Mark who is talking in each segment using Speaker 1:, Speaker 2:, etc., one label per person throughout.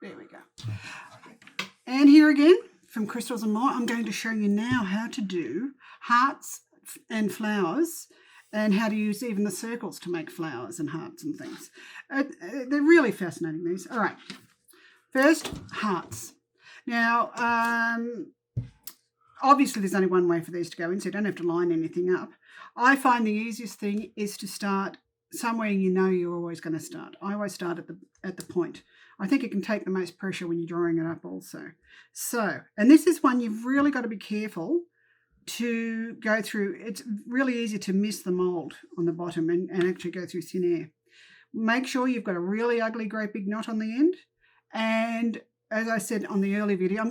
Speaker 1: There we go. And here again, from Crystals and More, I'm going to show you now how to do hearts and flowers and how to use even the circles to make flowers and hearts and things. They're really fascinating, these. All right. First, hearts. Now, obviously there's only one way for these to go in, so you don't have to line anything up. I find the easiest thing is to start somewhere you know you're always going to start. I always start at the point. I think it can take the most pressure when you're drawing it up also. So, and this is one you've really got to be careful to go through. It's really easy to miss the mould on the bottom and actually go through thin air. Make sure you've got a really ugly, great big knot on the end. And as I said on the early video,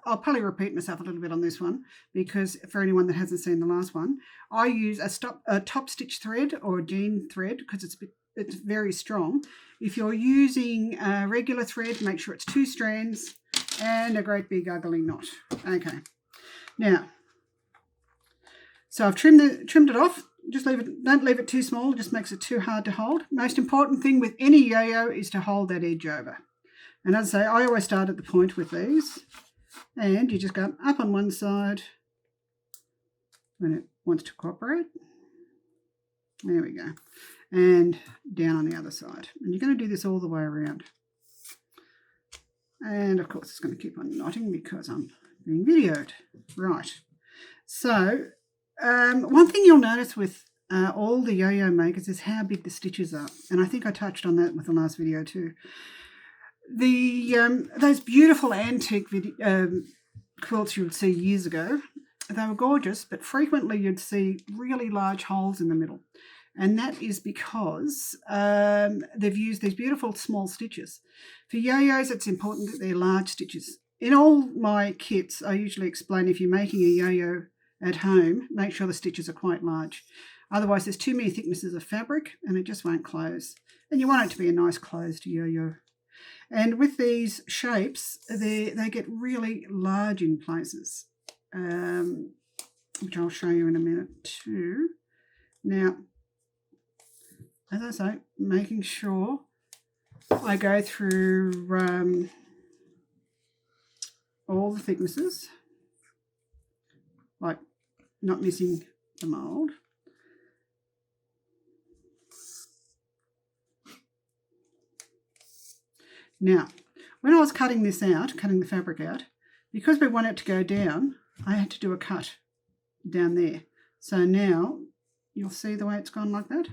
Speaker 1: I'll probably repeat myself a little bit on this one because for anyone that hasn't seen the last one, I use a top stitch thread or a jean thread because it's very strong. If you're using a regular thread, make sure it's 2 strands and a great big ugly knot. Okay. Now, so I've trimmed it off. Just don't leave it too small. It just makes it too hard to hold. Most important thing with any yo-yo is to hold that edge over. And as I say, I always start at the point with these. And you just go up on one side when it wants to cooperate. There we go. And down on the other side. And you're going to do this all the way around. And of course it's going to keep on knotting because I'm being videoed. Right. So one thing you'll notice with all the yo-yo makers is how big the stitches are. And I think I touched on that with the last video too. Those beautiful antique quilts you would see years ago, they were gorgeous, but frequently you'd see really large holes in the middle. And that is because they've used these beautiful small stitches. For yo-yos, it's important that they're large stitches. In all my kits, I usually explain if you're making a yo-yo at home, make sure the stitches are quite large. Otherwise, there's too many thicknesses of fabric and it just won't close. And you want it to be a nice closed yo-yo. And with these shapes, they get really large in places, which I'll show you in a minute too. Now, as I say, making sure I go through all the thicknesses, like not missing the mould. Now, when I was cutting the fabric out, because we want it to go down, I had to do a cut down there. So now you'll see the way it's gone like that.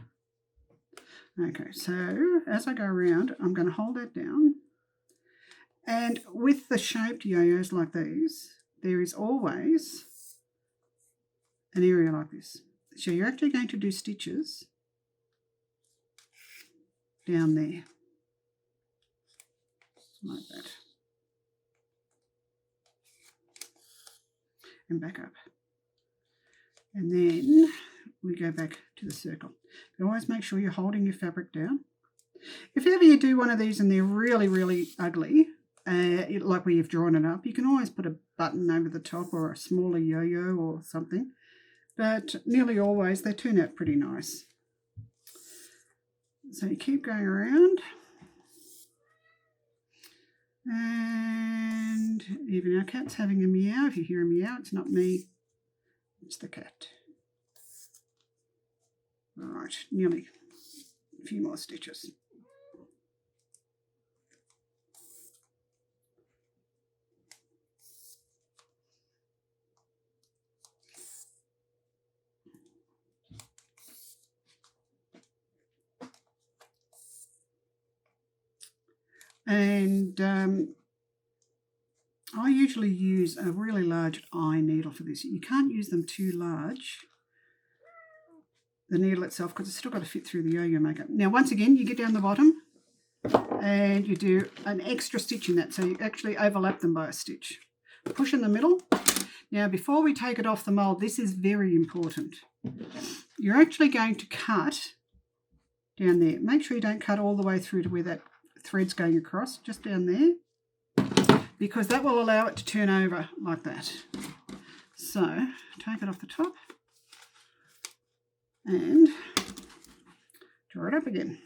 Speaker 1: Okay, so as I go around, I'm going to hold that down. And with the shaped yo-yos like these, there is always an area like this. So you're actually going to do stitches down there. Like that. And back up. And then we go back to the circle. But always make sure you're holding your fabric down. If ever you do one of these and they're really, really ugly, like where you've drawn it up, you can always put a button over the top or a smaller yo-yo or something. But nearly always they turn out pretty nice. So you keep going around. And even our cat's having a meow. If you hear a meow, it's not me, it's the cat. All right, nearly a few more stitches. And I usually use a really large eye needle for this. You can't use them too large, the needle itself, because it's still got to fit through the yo-yo maker. Now, once again, you get down the bottom and you do an extra stitch in that, so you actually overlap them by a stitch. Push in the middle. Now, before we take it off the mould, this is very important. You're actually going to cut down there. Make sure you don't cut all the way through to where that thread's going across, just down there, because that will allow it to turn over like that. So take it off the top and draw it up again.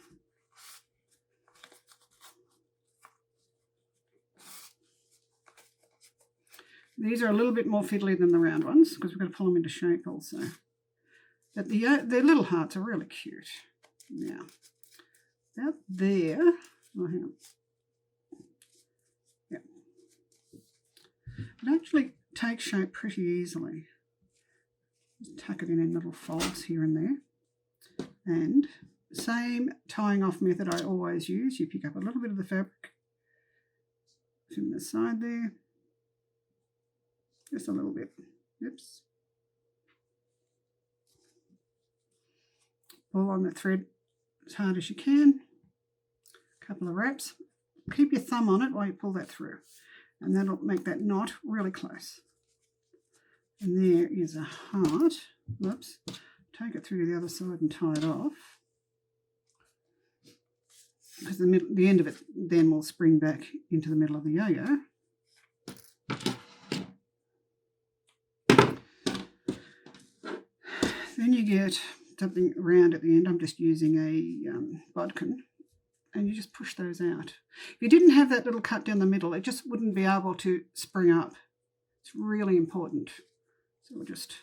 Speaker 1: These are a little bit more fiddly than the round ones because we've got to pull them into shape also. But their little hearts are really cute. Now, about there, oh, hang on. Yep. It actually takes shape pretty easily. Just tuck it in little folds here and there. And same tying off method I always use. You pick up a little bit of the fabric from the side there. Just a little bit. Oops. Pull on the thread as hard as you can. A couple of wraps. Keep your thumb on it while you pull that through. And that'll make that knot really close. And there is a heart. Whoops. Take it through to the other side and tie it off. Because the end of it then will spring back into the middle of the yo-yo. Then you get something round at the end. I'm just using a bodkin, and you just push those out. If you didn't have that little cut down the middle, it just wouldn't be able to spring up. It's really important. So we'll just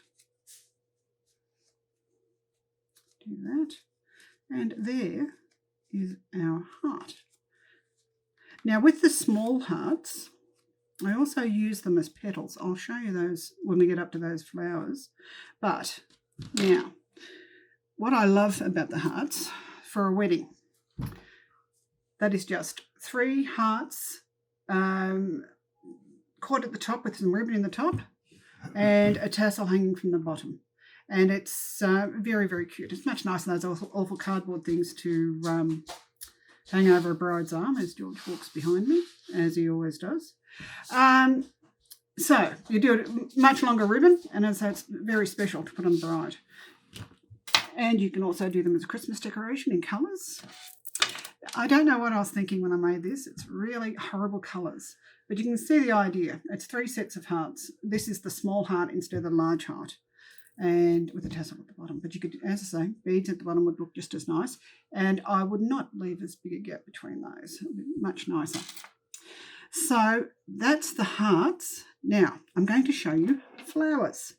Speaker 1: do that. And there is our heart. Now with the small hearts, I also use them as petals. I'll show you those when we get up to those flowers. But now, what I love about the hearts for a wedding, that is just 3 hearts caught at the top with some ribbon in the top and a tassel hanging from the bottom. And it's very, very cute. It's much nicer than those awful cardboard things to hang over a bride's arm, as George walks behind me, as he always does. So you do a much longer ribbon, and so it's very special to put on the bride. And you can also do them as a Christmas decoration in colours. I don't know what I was thinking when I made this. It's really horrible colours. But you can see the idea. It's 3 sets of hearts. This is the small heart instead of the large heart. And with a tassel at the bottom. But you could, as I say, beads at the bottom would look just as nice. And I would not leave as big a gap between those. It would be much nicer. So that's the hearts. Now, I'm going to show you flowers.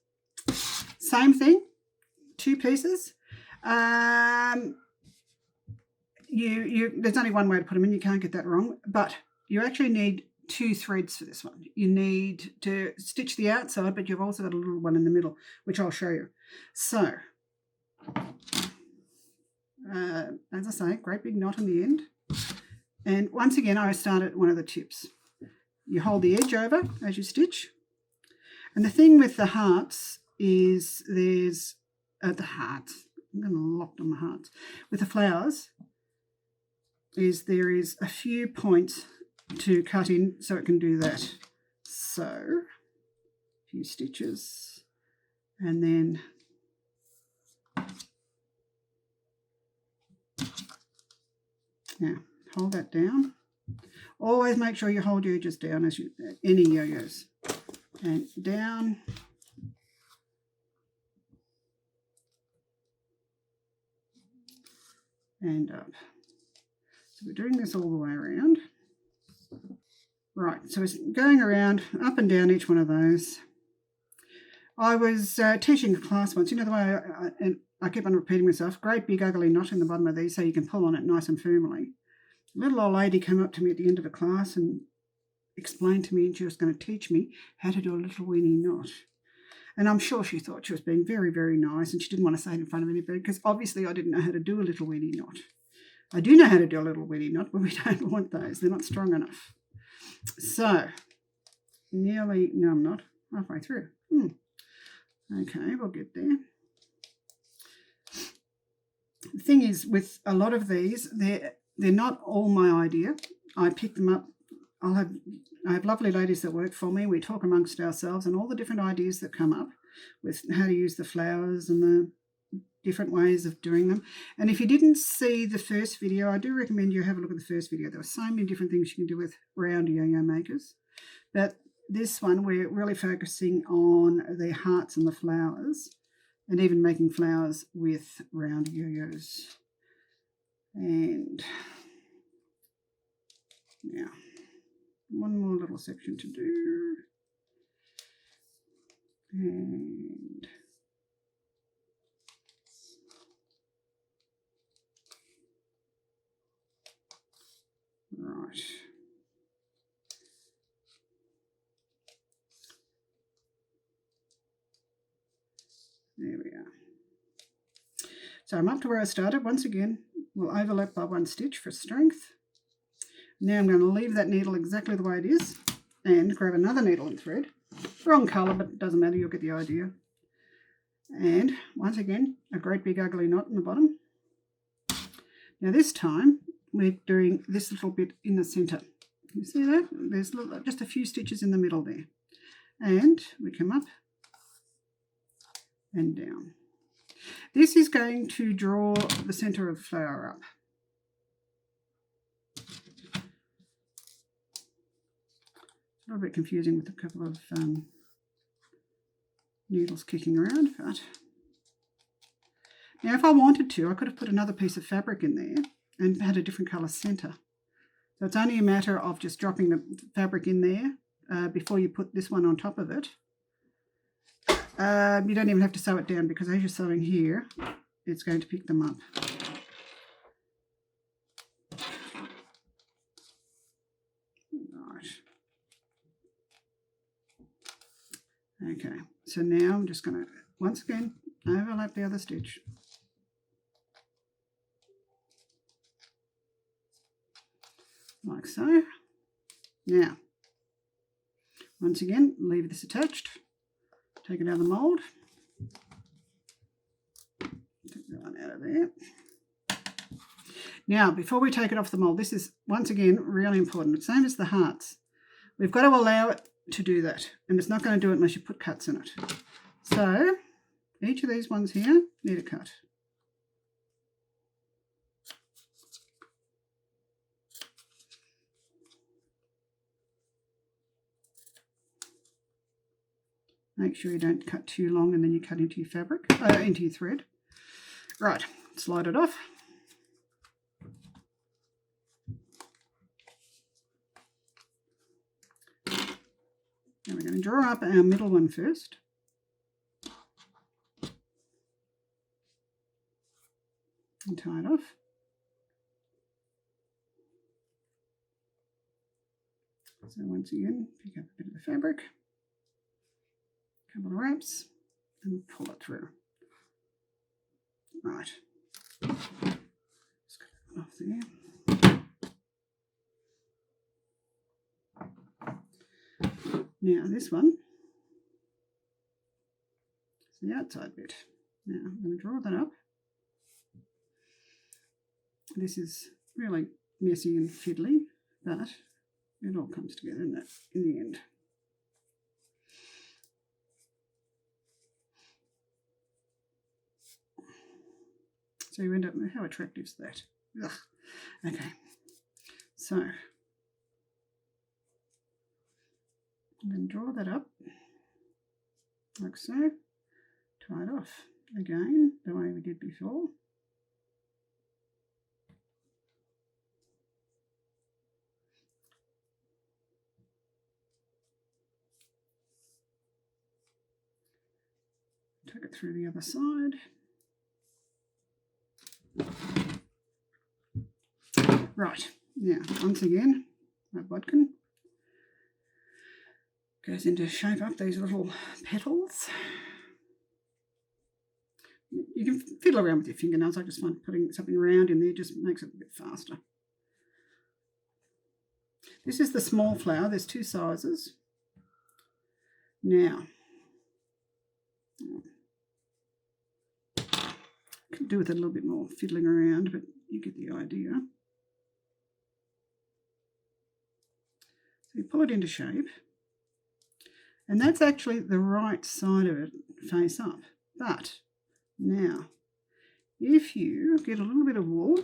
Speaker 1: Same thing, 2 pieces. There's only one way to put them in. You can't get that wrong. But you actually need 2 threads for this one. You need to stitch the outside, but you've also got a little one in the middle, which I'll show you. So, as I say, great big knot in the end. And once again, I start at one of the tips. You hold the edge over as you stitch. And the thing with the hearts is there's the hearts. I'm going to lock on the hearts. With the flowers is there is a few points to cut in so it can do that. So, a few stitches and then now hold that down. Always make sure you hold your edges down as you any yo-yos. And down. And up. So we're doing this all the way around. Right, so it's going around, up and down each one of those. I was teaching a class once, you know the way I keep on repeating myself, great big ugly knot in the bottom of these so you can pull on it nice and firmly. A little old lady came up to me at the end of a class and explained to me, and she was going to teach me how to do a little weeny knot. And I'm sure she thought she was being very, very nice, and she didn't want to say it in front of anybody because obviously I didn't know how to do a little weeny knot. I do know how to do a little weeny knot, but we don't want those. They're not strong enough. So, no, I'm not. Halfway through. Okay, we'll get there. The thing is, with a lot of these, they're not all my idea. I pick them up. I have lovely ladies that work for me. We talk amongst ourselves and all the different ideas that come up with how to use the flowers and the different ways of doing them. And if you didn't see the first video, I do recommend you have a look at the first video. There are so many different things you can do with round yo-yo makers. But this one, we're really focusing on the hearts and the flowers and even making flowers with round yo-yos. And now, one more little section to do. And right. There we are. So I'm up to where I started. Once again, we'll overlap by 1 stitch for strength. Now I'm going to leave that needle exactly the way it is and grab another needle and thread. Wrong colour, but it doesn't matter, you'll get the idea. And once again, a great big ugly knot in the bottom. Now this time, we're doing this little bit in the centre. You see that? There's just a few stitches in the middle there. And we come up and down. This is going to draw the centre of the flower up. A little bit confusing with a couple of needles kicking around, but now if I wanted to, I could have put another piece of fabric in there and had a different colour centre. So it's only a matter of just dropping the fabric in there before you put this one on top of it. You don't even have to sew it down because as you're sewing here, it's going to pick them up. Right. Okay, so now I'm just going to, once again, overlap the other stitch. Like so. Now, once again, leave this attached. Take it out of the mould. Take that one out of there. Now, before we take it off the mould, this is, once again, really important. Same as the hearts. We've got to allow it to do that. And it's not going to do it unless you put cuts in it. So, each of these ones here need a cut. Make sure you don't cut too long and then you cut into your fabric, into your thread. Right, slide it off. Now we're going to draw up our middle one first. And tie it off. So once again, pick up a bit of the fabric. Couple of wraps and pull it through. Right. Just get it off there. Now this one is the outside bit. Now I'm going to draw that up. This is really messy and fiddly, but it all comes together in the end. So you end up with, how attractive is that? Ugh. Okay, so I'm going to draw that up like so, tie it off again the way we did before. Take it through the other side. Right, now once again, my bodkin goes in to shape up these little petals. You can fiddle around with your fingernails. I just find putting something round in there just makes it a bit faster. This is the small flower. There's 2 sizes. Now, could do with a little bit more fiddling around, but you get the idea. So you pull it into shape, and that's actually the right side of it face up. But now, if you get a little bit of wool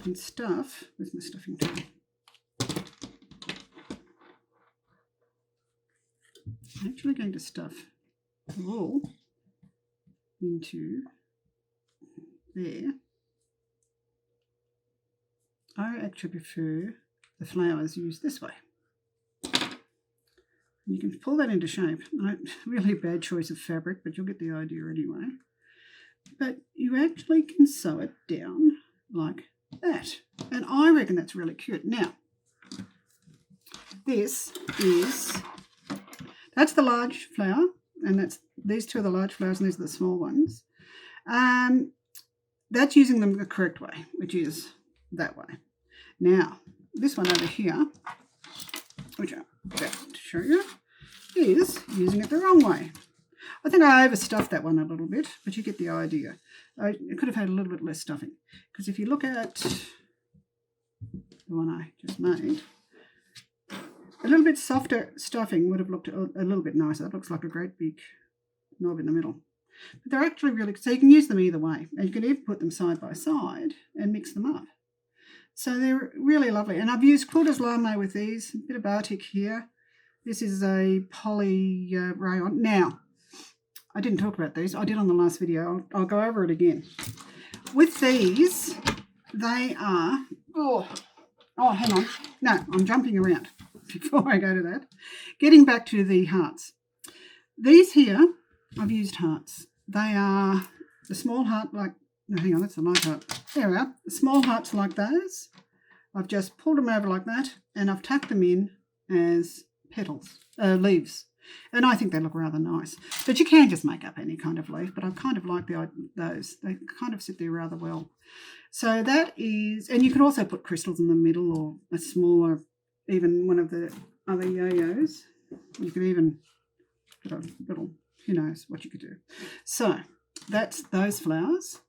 Speaker 1: and stuff with my stuffing tool. I'm actually going to stuff the wool into there. actually prefer the flowers used this way. You can pull that into shape. Really bad choice of fabric, but you'll get the idea anyway. But you actually can sew it down like that. And I reckon that's really cute. Now, that's the large flower, and these two are the large flowers and these are the small ones. That's using them the correct way, which is that way. Now, this one over here, which I'm about to show you, is using it the wrong way. I think I overstuffed that one a little bit, but you get the idea. I could have had a little bit less stuffing, because if you look at the one I just made, a little bit softer stuffing would have looked a little bit nicer. It looks like a great big knob in the middle. But they're actually really, so you can use them either way. And you can even put them side by side and mix them up. So they're really lovely. And I've used quilter's lame with these, a bit of batik here. This is a poly rayon. Now, I didn't talk about these. I did on the last video. I'll go over it again. With these, they are, oh, hang on. No, I'm jumping around before I go to that. Getting back to the hearts. These here, I've used hearts. They are the small heart like, no, hang on, that's the large heart. There we are. The small hearts like those. I've just pulled them over like that, and I've tucked them in as petals, leaves. And I think they look rather nice. But you can just make up any kind of leaf, but I kind of like those. They kind of sit there rather well. So that is, and you can also put crystals in the middle or a smaller, even one of the other yo-yos. You could even put a little, who knows what you could do. So that's those flowers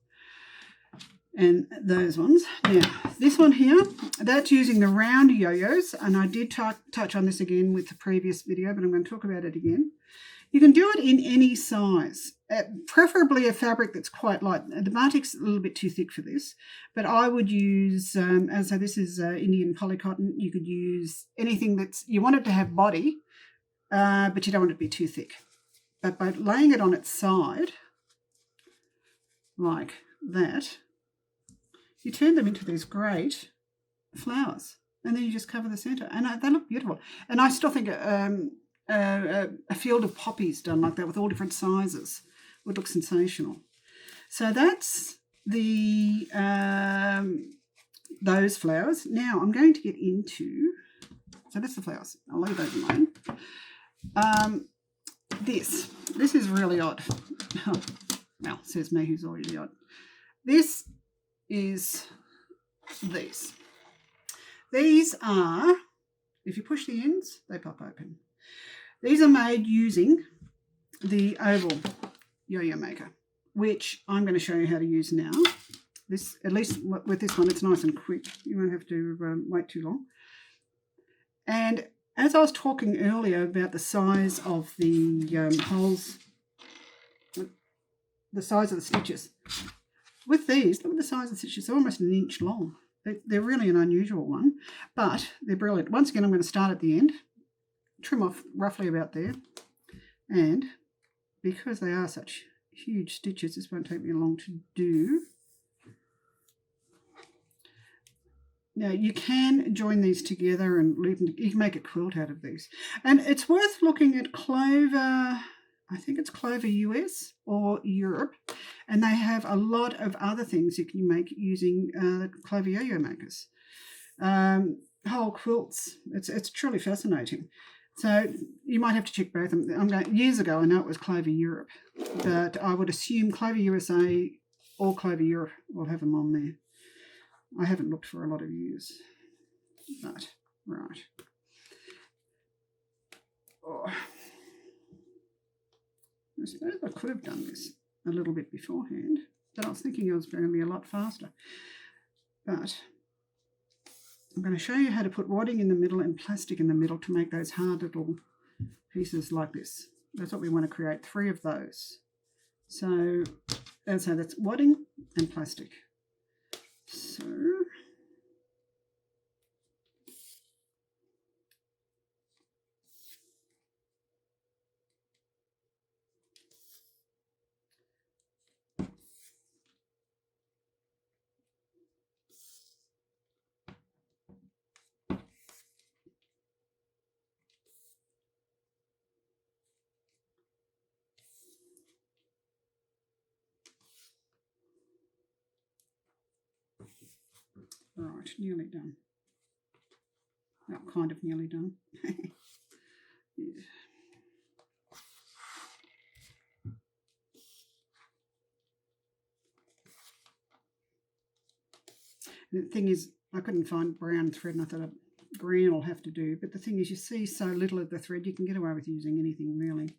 Speaker 1: and those ones. Now, this one here, that's using the round yo-yos, and I did touch on this again with the previous video, but I'm going to talk about it again. You can do it in any size, preferably a fabric that's quite light. The batik's a little bit too thick for this, but I would use, as I say, this is Indian polycotton. You could use anything that's, you want it to have body, but you don't want it to be too thick. But by laying it on its side, like that, you turn them into these great flowers, and then you just cover the centre, and they look beautiful. And I still think a field of poppies done like that with all different sizes would look sensational. So that's the those flowers. Now I'm going to get into, so that's the flowers. I'll leave those alone. This is really odd. Well, says me who's already odd. This is these. These are, if you push the ends, they pop open. These are made using the oval yo-yo maker, which I'm going to show you how to use now. This, at least with this one, it's nice and quick. You won't have to wait too long. And as I was talking earlier about the size of the holes, the size of the stitches, with these, look at the size of the stitches. They're almost an inch long. They're really an unusual one, but they're brilliant. Once again, I'm going to start at the end, trim off roughly about there, and because they are such huge stitches, this won't take me long to do. Now, you can join these together and leave them, you can make a quilt out of these. And it's worth looking at Clover, I think it's Clover US or Europe, and they have a lot of other things you can make using the Clover yo-yo makers. Whole quilts, it's truly fascinating. So you might have to check both of them. Years ago, I know it was Clover Europe, but I would assume Clover USA or Clover Europe will have them on there. I haven't looked for a lot of years, but right. Oh. I suppose I could have done this a little bit beforehand, but I was thinking it was going to be a lot faster. But I'm going to show you how to put wadding in the middle and plastic in the middle to make those hard little pieces like this. That's what we want to create, 3 of those. So that's wadding and plastic. So Right, nearly done. Well, kind of nearly done. Yeah. The thing is, I couldn't find brown thread and I thought green will have to do. But the thing is, you see so little of the thread, you can get away with using anything really.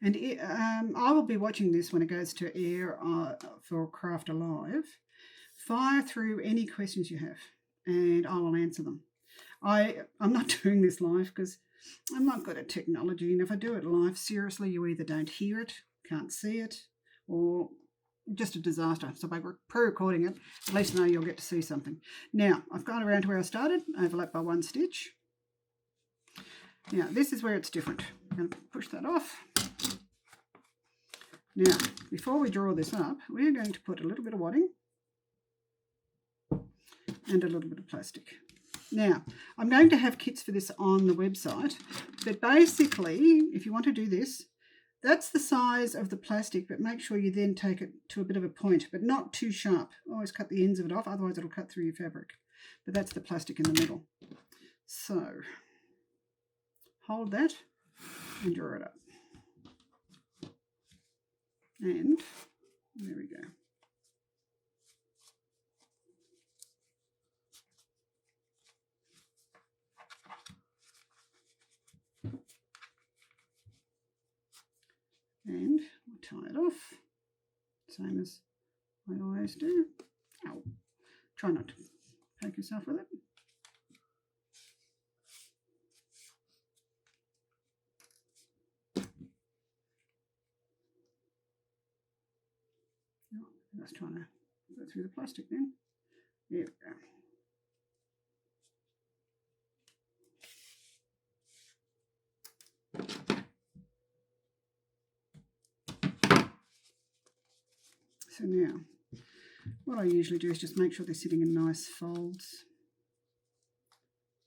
Speaker 1: And I will be watching this when it goes to air for Craft Alive. Fire through any questions you have and I will answer them. I'm not doing this live because I'm not good at technology, and if I do it live, seriously, you either don't hear it, can't see it, or just a disaster. So by pre-recording it, at least know you'll get to see something. Now, I've gone around to where I started, overlapped by 1 stitch. Now, this is where it's different. I'm going to push that off. Now, before we draw this up, we're going to put a little bit of wadding and a little bit of plastic. Now, I'm going to have kits for this on the website, but basically, if you want to do this, that's the size of the plastic, but make sure you then take it to a bit of a point, but not too sharp. Always cut the ends of it off, otherwise it'll cut through your fabric. But that's the plastic in the middle. So, hold that and draw it up. And there we go. And we'll tie it off, same as I always do. Ow. Try not to poke yourself with it. I was trying to go through the plastic then. There we go. So now, what I usually do is just make sure they're sitting in nice folds.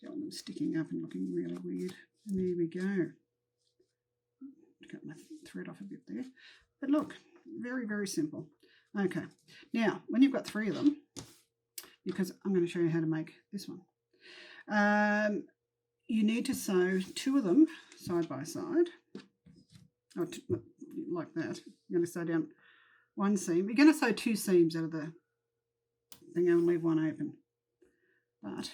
Speaker 1: Don't want them sticking up and looking really weird. And there we go. Cut my thread off a bit there. But look, very, very simple. Okay, now when you've got 3 of them, because I'm going to show you how to make this one, you need to sew 2 of them side by side, or like that. You're going to sew down 1 seam. You're going to sew 2 seams out of the thing and leave 1 open. And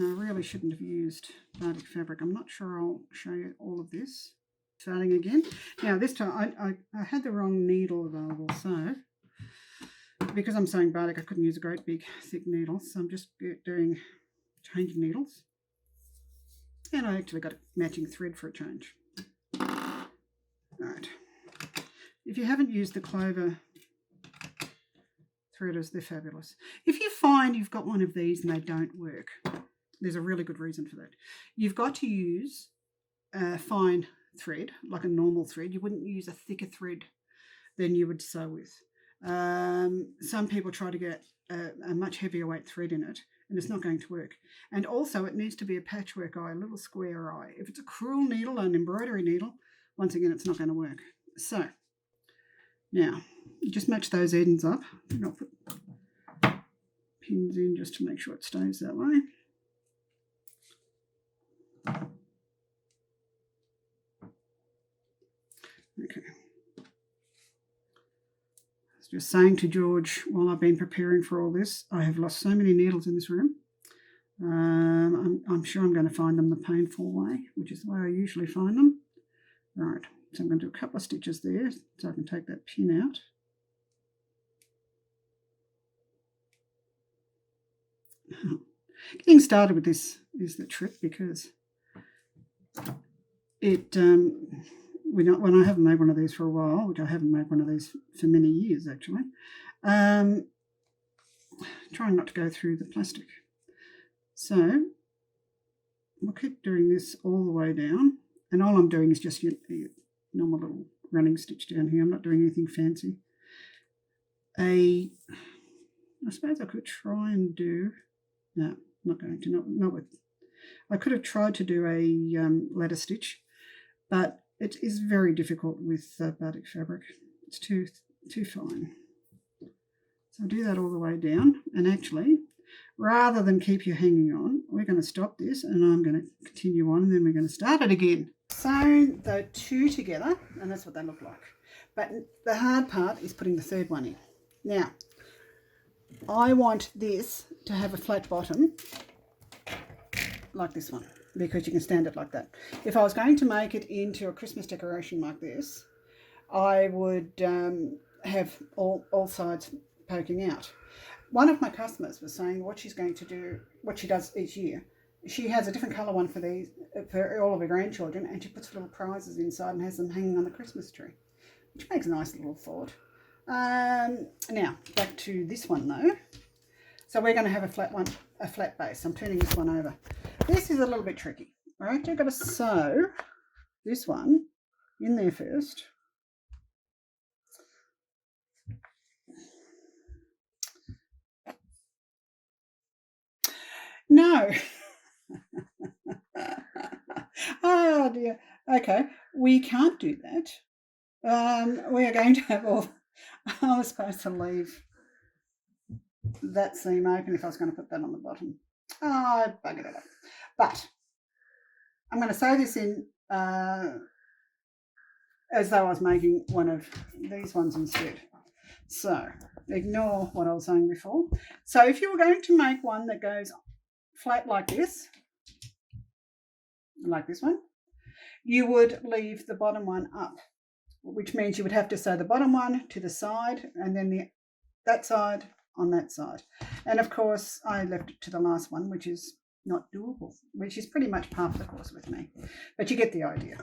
Speaker 1: I really shouldn't have used batik fabric. I'm not sure I'll show you all of this. Starting again. Now this time I had the wrong needle available, so because I'm sewing batik I couldn't use a great big thick needle, so I'm just changing needles. And I actually got a matching thread for a change. Alright. If you haven't used the Clover threaders, they're fabulous. If you find you've got one of these and they don't work, there's a really good reason for that. You've got to use fine thread, like a normal thread. You wouldn't use a thicker thread than you would sew with. Some people try to get a much heavier weight thread in it, and it's not going to work. And also it needs to be a patchwork eye, a little square eye. If it's a crewel needle, an embroidery needle, once again it's not going to work. So now you just match those ends up. I'll put pins in just to make sure it stays that way. Okay. I was just saying to George while I've been preparing for all this, I have lost so many needles in this room. I'm sure I'm going to find them the painful way, which is the way I usually find them. Right, so I'm going to do a couple of stitches there so I can take that pin out. Getting started with this is the trick, because it when I haven't made one of these for a while, which I haven't made one of these for many years actually, trying not to go through the plastic. So we'll keep doing this all the way down, and all I'm doing is just your normal little running stitch down here. I'm not doing anything fancy. I suppose I could try and do, no, I'm not going to, not with, I could have tried to do a ladder stitch, but it is very difficult with batik fabric. It's too fine. I'll do that all the way down, and actually, rather than keep you hanging on, we're going to stop this and I'm going to continue on, and then we're going to start it again. Sewn the two together, and that's what they look like. But the hard part is putting the third one in. Now, I want this to have a flat bottom like this one, because you can stand it like that. If I was going to make it into a Christmas decoration like this, I would have all sides poking out. One of my customers was saying what she's going to do, what she does each year. She has a different colour one for all of her grandchildren, and she puts little prizes inside and has them hanging on the Christmas tree, which makes a nice little thought. Now, back to this one though. So we're going to have a flat base. I'm turning this one over. This is a little bit tricky. All right, you've got to sew this one in there first. No. Oh dear. Okay, we can't do that. We are going to have I was supposed to leave that seam open if I was going to put that on the bottom. Oh, I buggered it up. But I'm going to sew this in as though I was making one of these ones instead. So ignore what I was saying before. So if you were going to make one that goes flat like this one, you would leave the bottom one up, which means you would have to sew the bottom one to the side and then that side on that side. And of course I left it to the last one, which is not doable, which is pretty much par for the course with me, but you get the idea.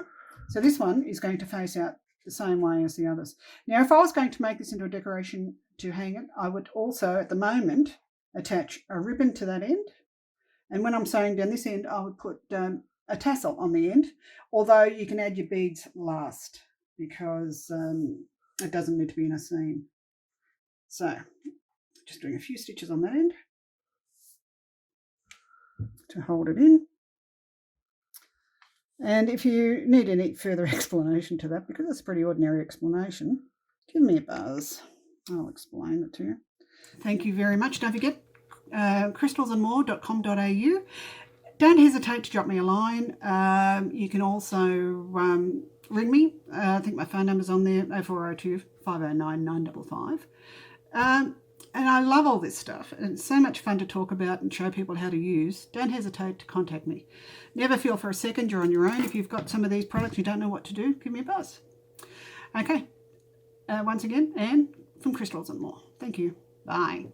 Speaker 1: So this one is going to face out the same way as the others. Now if I was going to make this into a decoration to hang it, I would also at the moment attach a ribbon to that end, and when I'm sewing down this end I would put a tassel on the end, although you can add your beads last because it doesn't need to be in a seam. So just doing a few stitches on that end to hold it in. And if you need any further explanation to that, because it's a pretty ordinary explanation, give me a buzz. I'll explain it to you. Thank you very much. Don't forget crystalsandmore.com.au. Don't hesitate to drop me a line. You can also ring me. I think my phone number's on there, 0402 509 955. And I love all this stuff. And it's so much fun to talk about and show people how to use. Don't hesitate to contact me. Never feel for a second you're on your own. If you've got some of these products you don't know what to do, give me a buzz. Okay. Once again, Anne from Crystals and More. Thank you. Bye.